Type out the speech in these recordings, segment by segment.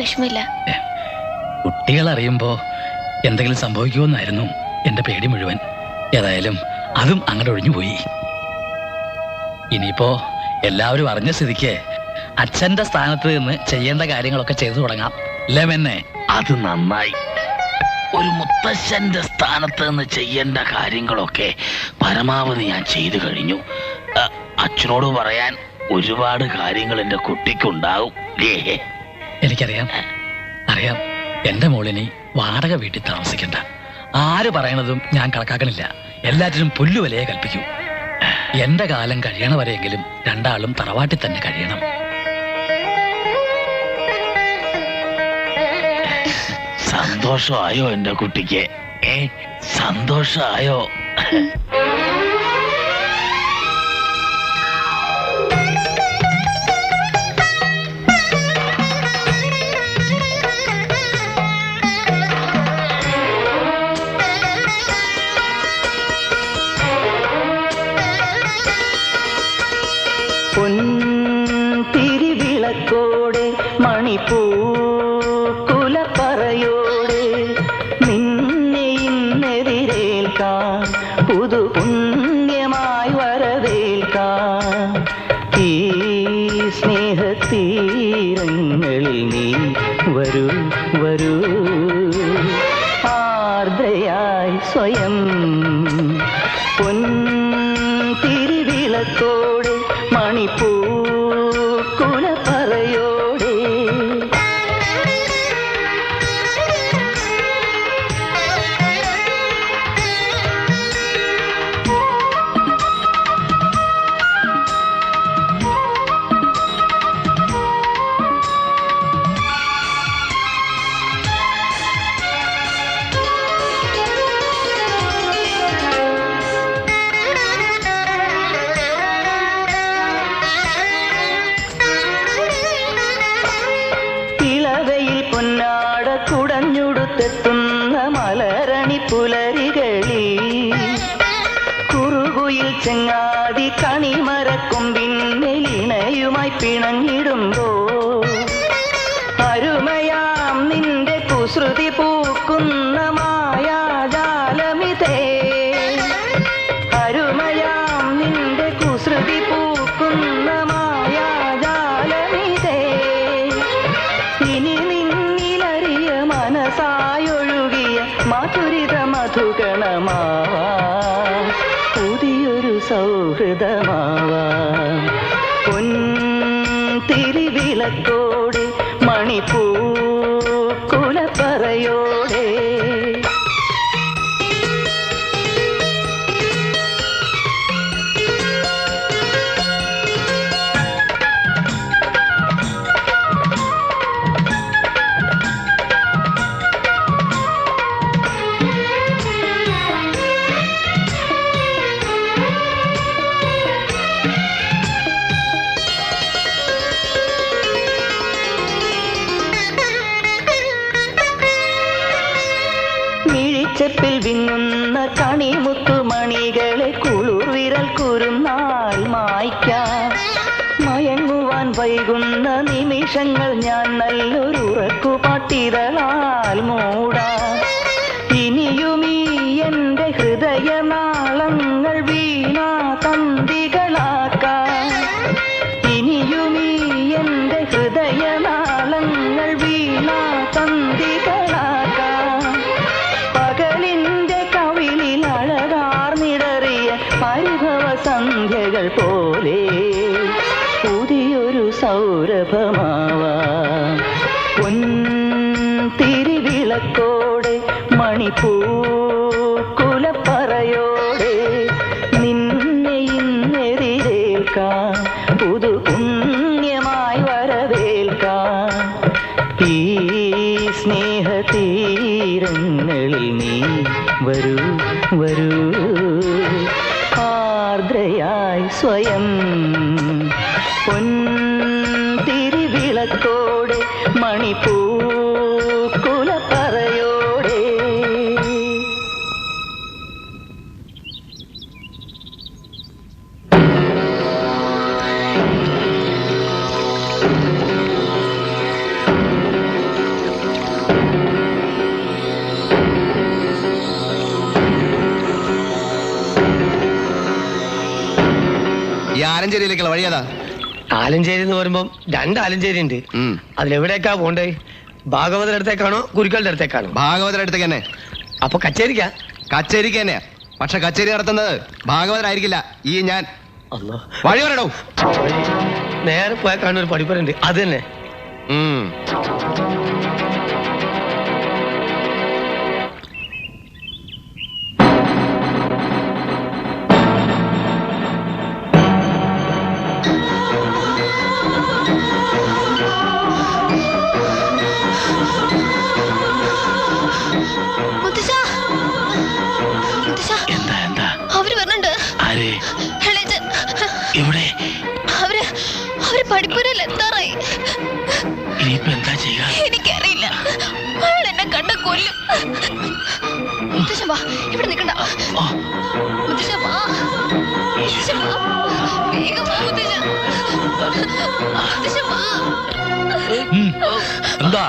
വിഷമില്ല. കുട്ടികൾ അറിയുമ്പോ എന്തെങ്കിലും സംഭവിക്കുമെന്നായിരുന്നു എന്റെ പേടി മുഴുവൻ. ഏതായാലും അതും അങ്ങനെ ഒഴിഞ്ഞുപോയി. ഇനിയിപ്പോ എല്ലാവരും അറിഞ്ഞ സ്ഥിതിക്ക് അച്ഛന്റെ സ്ഥാനത്ത് നിന്ന് ചെയ്യേണ്ട കാര്യങ്ങളൊക്കെ ചെയ്തു തുടങ്ങാം. അല്ലേ മെന്നെ? അത് നന്നായി. ഒരു മുത്തശ്ശന്റെ സ്ഥാനത്ത് നിന്ന് ചെയ്യേണ്ട കാര്യങ്ങളൊക്കെ പരമാവധി ഞാൻ ചെയ്തു കഴിഞ്ഞു. അച്ഛനോട് പറയാൻ ഒരുപാട് കാര്യങ്ങൾ എന്റെ കുട്ടിക്കുണ്ടാവും. എനിക്കറിയാം, അറിയാം. എന്റെ മോളിനി വാടക വീട്ടിൽ താമസിക്കണ്ട. ആര് പറയണതും ഞാൻ കണക്കാക്കണില്ല. എല്ലാറ്റിനും പുല്ലുവിലയെ കൽപ്പിക്കൂ. എന്റെ കാലം കഴിയണവരെയെങ്കിലും രണ്ടാളും തറവാട്ടിൽ തന്നെ കഴിയണം. സന്തോഷമായോ എന്റെ കുട്ടിക്ക്? സന്തോഷമായോ? തിരിവിളക്കോടെ മണിപ്പൂക്കുലപ്പറയോടെ നിന്നെ ഇന്നെതിരേൽക്കാൻ പുതു പുണ്യമായി വരവേൽക്കാൻ ഈ സ്നേഹത്തീരങ്ങളിൽ നീ വരൂ വരൂ ആർദ്രയായി സ്വയം തിരിവിളക്കോടെ മണിപ്പൂക്കുലപ്പറയോടെ പൊന്നാട കുടഞ്ഞുടുത്തെത്തുന്ന മലരണി പുലരികളിൽ കുറുകുയിൽ ചെങ്ങാതി കണിമരക്കൊമ്പിന്നലിണയുമായി പിണഞ്ഞിടുമ്പോ അരുമയാം നിന്റെ കുസൃതി പൂക്കുന്ന മായാജാലമിതേ അരുമയാം നിന്റെ കുസൃതി പൂക്കുന്ന മായാജാലമിതേ ഇനി നിന്നിലറിയ മനസായൊഴുകിയ മധുരിത മധുഗണമാവാ പുതിയൊരു സൗഹൃദമാവാ തിരിവിളക്കോടെ മണിപ്പൂക്കുലപ്പറയോടെ ചെപ്പിൽ വിങ്ങുന്ന കണിമുത്തുമണികളെ കുളിർവിരൽ കുരുന്നാൽ മായ്ക്കാൻ മയങ്ങുവാൻ വൈകുന്ന നിമിഷങ്ങൾ ഞാൻ നല്ലൊരു ഉറക്കുപാട്ടിതളാൽ മൂടാൻ ഇനിയുമീ എന്റെ ഹൃദയനാളങ്ങൾ വീണാ തന്തികളാക്കാൻ ഇനിയുമീ എന്റെ ഹൃദയനാളങ്ങൾ വീണാ തന്തികളാക്കാൻ പകലിന്റെ കവിളിൽ അഴകാർന്നിടറിയ പരിഭവ സന്ധ്യകൾ പോലെ പുതിയൊരു സൗരഭമാവാ തിരിവിളക്കോടെ മണിപ്പൂക്കുലപ്പറയോടെ നിന്നെ ഇന്നെതിരേൽക്കാൻ പുതു പുണ്യമായി വരവേൽക്കാൻ ഈ സ്നേഹതീരങ്ങളിൽ നീ വരൂ വരൂ ആർദ്രയായി സ്വയം തിരിവിളക്കോടെ മണിപ്പൂക്കുലപ്പറയോടെ ആലഞ്ചേരിയിലേക്കുള്ള വഴിയതാ? ആലഞ്ചേരി എന്ന് പറയുമ്പോ 2 ആലഞ്ചേരി ഉണ്ട്. അതിലെവിടേക്കാ പോണ്ടേ? ഭാഗവതരുടെ അടുത്തേക്കാണോ ഗുരുക്കളുടെ അടുത്തേക്കാണോ? ഭാഗവതരുടെ അടുത്തേക്ക് തന്നെ. അപ്പൊ കച്ചേരിക്കാ? കച്ചേരിക്ക് തന്നെയാ. പക്ഷെ കച്ചേരി നടത്തുന്നത് ഭാഗവതരായിരിക്കില്ല, ഈ ഞാൻ. അല്ലോ, വഴി പറയടോ. നേരെ പോയാൽ കാണുന്ന ഒരു പടിപ്പുരണ്ട്, അത് തന്നെ. എന്താ എന്താ? അവര് വരണുണ്ട്. ആര്? എളേച്ചൻ. എവിടെ? അവര് പഠിപ്പുരയിൽ എത്താറായി. ഇനിയിപ്പോ എന്താ ചെയ്യുക? എനിക്കറിയില്ല. അയാൾ എന്നെ കണ്ട കൊല്ലും. മുത്തശ്ശൻ വാ, ഇവിടെ നിൽക്കണ്ട. മുത്തശ്ശൻ വാ, മുത്തശ്ശൻ വാ, വേഗം വാ മുത്തശ്ശൻ. മുത്തശ്ശൻ വാ. എന്താ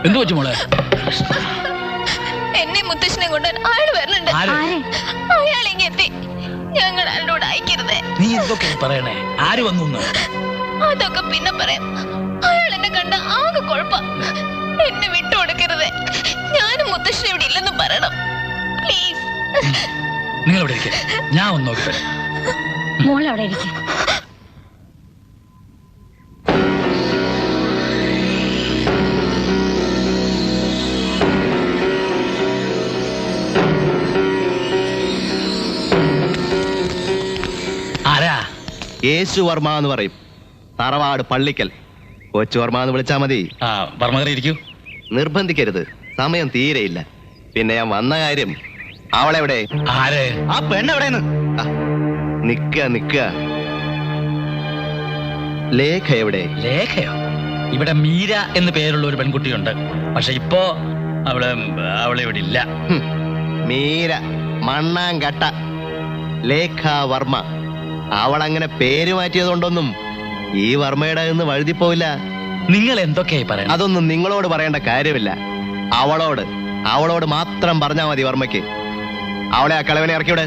എന്തു പറ്റും മോളെ? എന്നെ മുത്തശ്ശനെ കൊണ്ട് അയാൾ വരണുണ്ട്. അയാൾ ഇങ്ങെത്തി. ഞങ്ങൾ അയാളോട് അയക്കരുതേ. നീ എന്തൊക്കെ പറയണേ? ആര് വന്നു? അതൊക്കെ പിന്നെ പറയാം. അയാൾ എന്നെ കണ്ട ആകെ കുഴപ്പം. എന്നെ വിട്ടുകൊടുക്കരുതേ. ഞാനും മുത്തശ്ശൻ ഇവിടെ ഇല്ലെന്ന് പറയണം, പ്ലീസ്. നിങ്ങൾ ഇവിടെ ഇരിക്കെ, ഞാൻ ഒന്ന് നോക്കി തരാം. മോൾ അവിടെ ഇരിക്കും. ആരാ? യേശു വർമ്മ എന്ന് പറയും. തറവാട് പള്ളിക്കൽ. കൊച്ചു വർമ്മ എന്ന് വിളിച്ചാ മതി. വർമ്മകറി ഇരിക്കൂ. നിർബന്ധിക്കരുത്, സമയം തീരെയില്ല. പിന്നെ ഞാൻ വന്ന കാര്യം, അവളെവിടെ? ആര്? ആ പെണ്ണെവിടെന്ന്? നിക്ക ലേഖ എവിടെ? ലേഖയോ? ഇവിടെ മീര എന്ന് പേരുള്ള ഒരു പെൺകുട്ടിയുണ്ട്. പക്ഷെ ഇപ്പോ അവളെ ഇവിടെ ഇല്ല. മീര മണ്ണാങ്കട്ട. ലേഖ വർമ്മ. അവളങ്ങനെ പേര് മാറ്റിയതുകൊണ്ടൊന്നും ഈ വർമ്മയുടെ നിന്ന് വഴുതിപ്പോവില്ല. നിങ്ങൾ എന്തൊക്കെയായി പറയണം? അതൊന്നും നിങ്ങളോട് പറയേണ്ട കാര്യമില്ല. അവളോട് മാത്രം പറഞ്ഞാ മതി വർമ്മയ്ക്ക്. അവളെ ആ കളവനെ ഇറക്കിവിടെ.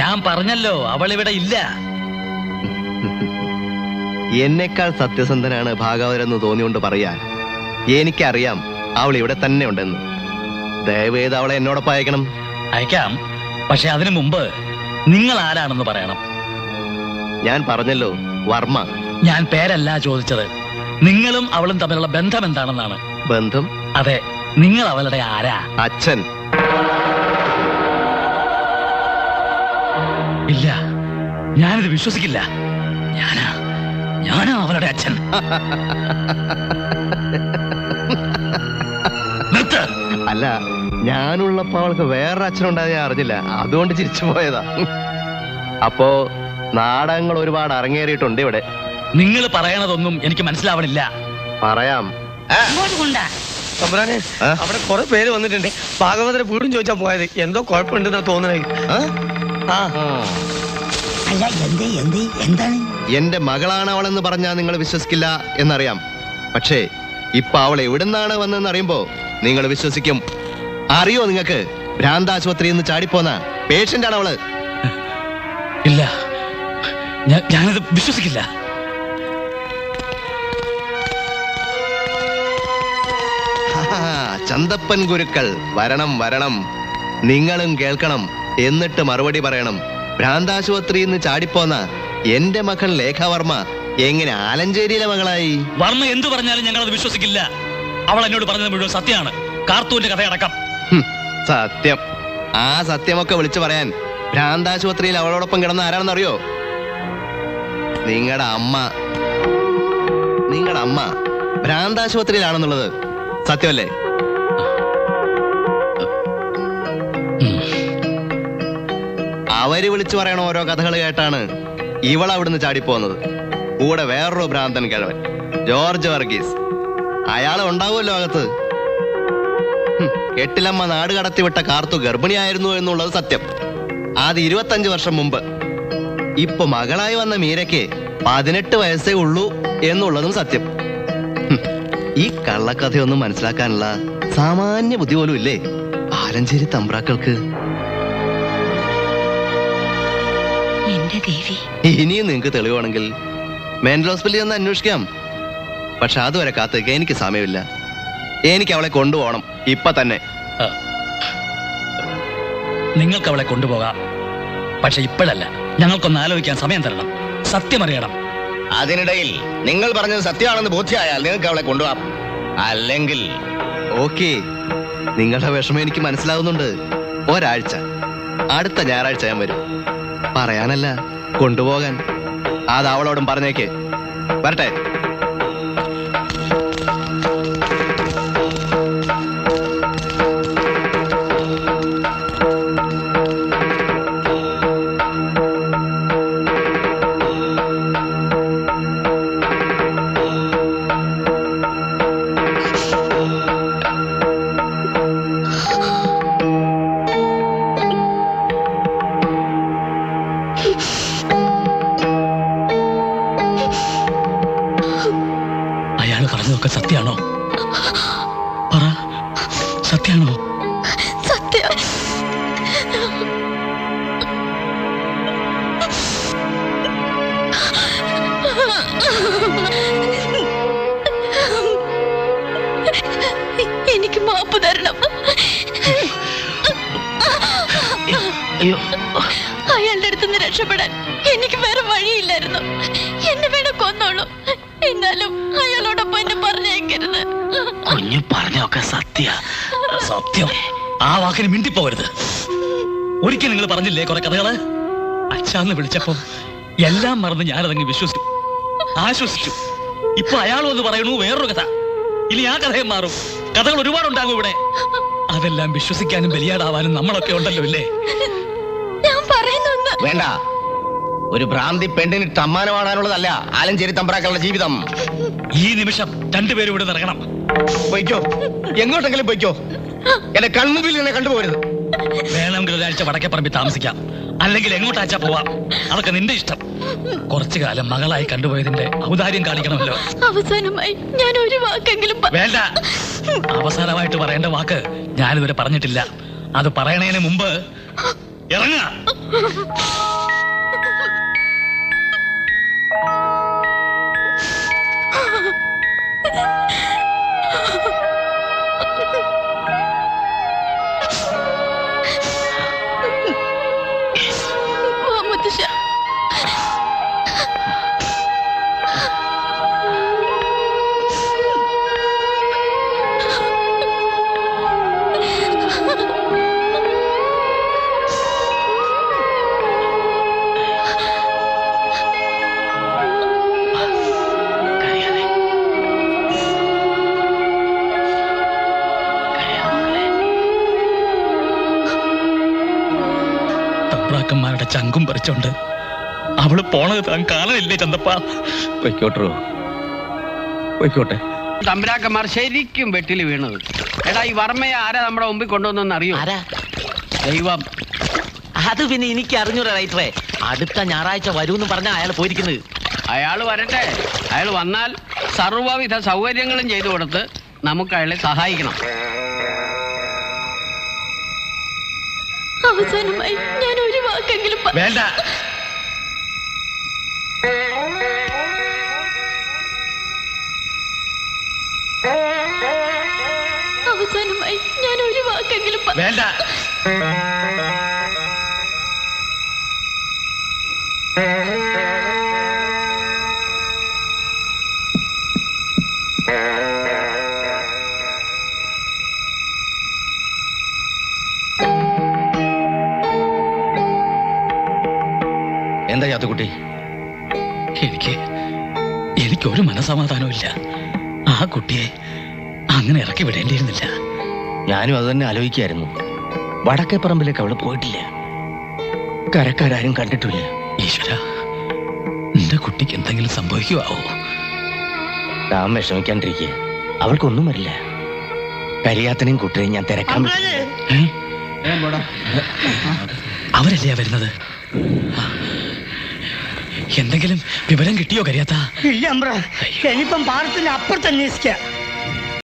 ഞാൻ പറഞ്ഞല്ലോ, അവളിവിടെ ഇല്ല. എന്നെക്കാൾ സത്യസന്ധനാണ് ഭാഗവതരെന്ന് തോന്നിയോണ്ട് പറയാ. എനിക്കറിയാം അവൾ ഇവിടെ തന്നെ ഉണ്ടെന്ന്. ദയവേത് അവളെ എന്നോടൊപ്പം അയക്കണം. അയക്കാം. പക്ഷെ അതിനു മുമ്പ് നിങ്ങൾ ആരാണെന്ന് പറയണം. ഞാൻ പറഞ്ഞല്ലോ, വർമ്മ. ഞാൻ പേരല്ല ചോദിച്ചത്, നിങ്ങളും അവളും തമ്മിലുള്ള ബന്ധം എന്താണെന്നാണ്. ബന്ധം? അതെ, നിങ്ങൾ അവളുടെ ആരാ? അച്ഛൻ. ഇല്ല, ഞാനിത് വിശ്വസിക്കില്ല. ഞാനാ അവളുടെ അച്ഛൻ. നിർത്ത്. അല്ല, ഞാനുള്ളപ്പോ അവൾക്ക് വേറൊരു അച്ഛനുണ്ടായത് ഞാൻ അറിഞ്ഞില്ല, അതുകൊണ്ട് ചിരിച്ചു പോയതാ. അപ്പോ നാടകങ്ങൾ ഒരുപാട് അരങ്ങേറിയിട്ടുണ്ട് ഇവിടെ. നിങ്ങൾ പറയണതൊന്നും എനിക്ക് മനസ്സിലാവണില്ല. പറയാം. തമ്പുരാനെ, അവിടെ കുറെ പേര് വന്നിട്ടുണ്ട്. ഭാഗവതരെ വീടും ചോദിച്ചാ പോയത്. എന്തോ കുഴപ്പമുണ്ടെന്നാ തോന്നണേ. എന്താണ്? എന്റെ മകളാണ് അവളെന്ന് പറഞ്ഞാൽ നിങ്ങൾ വിശ്വസിക്കില്ല എന്നറിയാം. പക്ഷേ ഇപ്പൊ അവൾ എവിടുന്നാണ് വന്നതെന്ന് അറിയുമ്പോ നിങ്ങൾ വിശ്വസിക്കും. അറിയോ നിങ്ങൾക്ക്? ഭ്രാന്താശുപത്രിയിൽ നിന്ന് ചാടിപ്പോന്ന പേഷ്യന്റ് ആണ് അവള്. ഇല്ല, ഞാനത് വിശ്വസിക്കില്ല. ചന്തപ്പൻ ഗുരുക്കൾ വരണം. നിങ്ങളും കേൾക്കണം, എന്നിട്ട് മറുപടി പറയണം. ഭ്രാന്താശുപത്രിയിൽ നിന്ന് ചാടിപ്പോന്ന എന്റെ മകൾ ലേഖാവർമ്മ എങ്ങനെ ആലഞ്ചേരിയിലെ മകളായി? വർമ്മ എന്തു പറഞ്ഞാലും ഞങ്ങളത് വിശ്വസിക്കില്ല. അവൾ എന്നോട് പറഞ്ഞത് മുഴുവൻ സത്യമാണ്. കാർത്തൂന്റെ കഥയടക്കം. സത്യം. ആ സത്യമൊക്കെ വിളിച്ചു പറയാൻ ഭ്രാന്താശുപത്രിയിൽ അവളോടൊപ്പം കിടന്ന ആരാണെന്നറിയോ? നിങ്ങളുടെ അമ്മ ഭ്രാന്താശുപത്രിയിലാണെന്നുള്ളത് സത്യമല്ലേ? അവര് വിളിച്ചു പറയണ ഓരോ കഥകൾ കേട്ടാണ് ഇവൾ അവിടുന്ന് ചാടിപ്പോന്നത്. കൂടെ വേറൊരു ഭ്രാന്തൻ കിഴവൻ, ജോർജ് വർഗീസ്. അയാൾ ഉണ്ടാവുമല്ലോ അകത്ത്. കെട്ടിലമ്മ നാട് കടത്തിവിട്ട കാർത്തു ഗർഭിണിയായിരുന്നു എന്നുള്ളത് സത്യം. അത് 25 വർഷം മുമ്പ്. ഇപ്പൊ മകളായി വന്ന മീരയ്ക്ക് 18 വയസ്സേ ഉള്ളൂ എന്നുള്ളതും സത്യം. ഈ കള്ളക്കഥയൊന്നും മനസ്സിലാക്കാനുള്ള സാമാന്യ ബുദ്ധി പോലും ഇല്ലേ ആലഞ്ചേരി തമ്പ്രാക്കൾക്ക്? എന്റെ ദേവി. ഇനിയും നിങ്ങൾക്ക് തെളിവാണെങ്കിൽ മെന്റൽ ഹോസ്പിറ്റലിൽ ഒന്ന് അന്വേഷിക്കാം. പക്ഷെ അതുവരെ കാത്തേക്ക് എനിക്ക് സമയമില്ല. എനിക്ക് അവളെ കൊണ്ടുപോകണം ഇപ്പൊ തന്നെ. നിങ്ങൾക്ക് അവളെ കൊണ്ടുപോകാം, പക്ഷെ ഇപ്പോഴല്ല. ഞങ്ങൾക്കൊന്ന് ആലോചിക്കാൻ സമയം തരണം. സത്യം അറിയണം. അതിനിടയിൽ നിങ്ങൾ പറഞ്ഞത് സത്യമാണെന്ന് ബോധ്യമായാൽ നിങ്ങൾക്ക് അവളെ കൊണ്ടുപോകാം. അല്ലെങ്കിൽ ഓക്കെ, നിങ്ങളുടെ വിഷമം എനിക്ക് മനസ്സിലാവുന്നുണ്ട്. ഒരാഴ്ച, അടുത്ത ഞായറാഴ്ച ഞാൻ വരും. പറയാനല്ല, കൊണ്ടുപോകാൻ. അത് അവളോടും പറഞ്ഞേക്ക്. വരട്ടെ. അയാൾ പറഞ്ഞതൊക്കെ സത്യാണോ? പറ, സത്യാണോ? സത്യം. എനിക്ക് മാപ്പ് തരണം. അയാളുടെ അടുത്ത് നിന്ന് രക്ഷപ്പെടാൻ എനിക്ക് വേറെ വഴിയില്ലായിരുന്നു. എന്നെ വേണം കൊന്നോളൂ, എന്നാലും അയാളോടൊപ്പം എന്നെ പറഞ്ഞേക്കരുത്. കുഞ്ഞു പറഞ്ഞൊക്കെ സത്യം. ആ വാക്കിന് മിണ്ടിപ്പോകരുത്. ഒരിക്കൽ നിങ്ങൾ പറഞ്ഞില്ലേ കുറെ കഥകള്? അച്ഛാന്ന് വിളിച്ചപ്പോ എല്ലാം മറന്ന് ഞാനതങ്ങ് വിശ്വസിച്ചു, ആശ്വസിച്ചു. ഇപ്പൊ അയാളും എന്ന് പറയണു വേറൊരു കഥ. ഇനി ആ കഥയും മാറും. കഥകൾ ഒരുപാടുണ്ടാകും ഇവിടെ. അതെല്ലാം വിശ്വസിക്കാനും ബലിയാടാവാനും നമ്മളൊക്കെ ഉണ്ടല്ലോ, ഇല്ലേ? ഞാൻ പറയുന്നൊന്ന് വേണ്ട. ഒരു ഭ്രാന്തി പെണ്ണിന് സമ്മാനമാടാനുള്ളതല്ല ആലഞ്ചേരി തമ്പ്രാക്കളുടെ ജീവിതം. ഈ നിമിഷം രണ്ടുപേരും ഇവിടെ ഇറങ്ങണം. പൊയ്ക്കോ, എങ്ങോട്ടെങ്കിലും പൊയ്ക്കോ. എന്റെ കൺമുമ്പിൽ എന്നെ കണ്ടുപോകരുത്. വേണമെങ്കിൽ ഒരാഴ്ച വടക്കേപ്പറമ്പിൽ താമസിക്കാം, അല്ലെങ്കിൽ എങ്ങോട്ടാച്ചാ പോവാം. അതൊക്കെ നിന്റെ ഇഷ്ടം. കുറച്ചു കാലം മകളായി കണ്ടുപോയതിന്റെ ഔദാര്യം കാണിക്കണമല്ലോ. അവസാനമായി ഞാൻ ഒരു വാക്കെങ്കിലും വേണ്ട. അവസാനമായിട്ട് പറയേണ്ട വാക്ക് ഞാനിതുവരെ പറഞ്ഞിട്ടില്ല. അത് പറയണതിന് മുമ്പ് ഇറങ്ങ. മുത്തശ്ശ, തമ്പ്രാക്കന്മാരുടെ ചങ്കും പറിച്ചോണ്ട് അവള് പോണത് താൻ കാണലില്ലേ ചന്തപ്പ? പൊയ്ക്കോട്ടെ. തമ്പുരാക്കന്മാർ ശരിക്കും വെട്ടിൽ വീണത്. എടാ, ഈ വർമ്മയെ ആരാ നമ്മുടെ മുമ്പിൽ കൊണ്ടുവന്നെന്ന് അറിയോ? ദൈവം. അത് പിന്നെ എനിക്ക് അറിഞ്ഞൂടാ റൈറ്ററെ. അടുത്ത ഞായറാഴ്ച വരൂന്ന് പറഞ്ഞാ അയാൾ പോയിരിക്കുന്നത്. അയാൾ വരട്ടെ. അയാൾ വന്നാൽ സർവ്വവിധ സൗകര്യങ്ങളും ചെയ്തു കൊടുത്ത് നമുക്ക് അയാളെ സഹായിക്കണം. അവസാനമായി ഞാൻ ഒരു വാക്കെങ്കിലും വേണ്ട. അവസാനമായി ഞാൻ ഒരു വാക്കെങ്കിലും വേണ്ട. എന്താ ചാത്തുക്കുട്ടി? എനിക്കൊരു മനസമാധാനവും ഇല്ല. ആ കുട്ടിയെ അങ്ങനെ ഇറക്കി വിടേണ്ടിയിരുന്നില്ല. ഞാനും അത് തന്നെ ആലോചിക്കായിരുന്നു. വടക്കേപ്പറമ്പിലേക്ക് അവള് പോയിട്ടില്ല, കരക്കാരും കണ്ടിട്ടില്ല. ഈശ്വര, നിന്റെ കുട്ടിക്ക് എന്തെങ്കിലും സംഭവിക്കുവാവോ? താൻ വിഷമിക്കാണ്ടിരിക്കുക, അവൾക്കൊന്നും വരില്ല. കരിയാത്തനെയും കുട്ടിയെയും ഞാൻ തിരക്കാൻ അവരല്ലേ വരുന്നത്? എന്തെങ്കിലും വിവരം കിട്ടിയോ കരിയാത്ത? ഇല്ല അമ്പ്ര, ഇനിയിപ്പം പാടത്തിന്റെ അപ്പുറത്ത് അന്വേഷിക്കാം.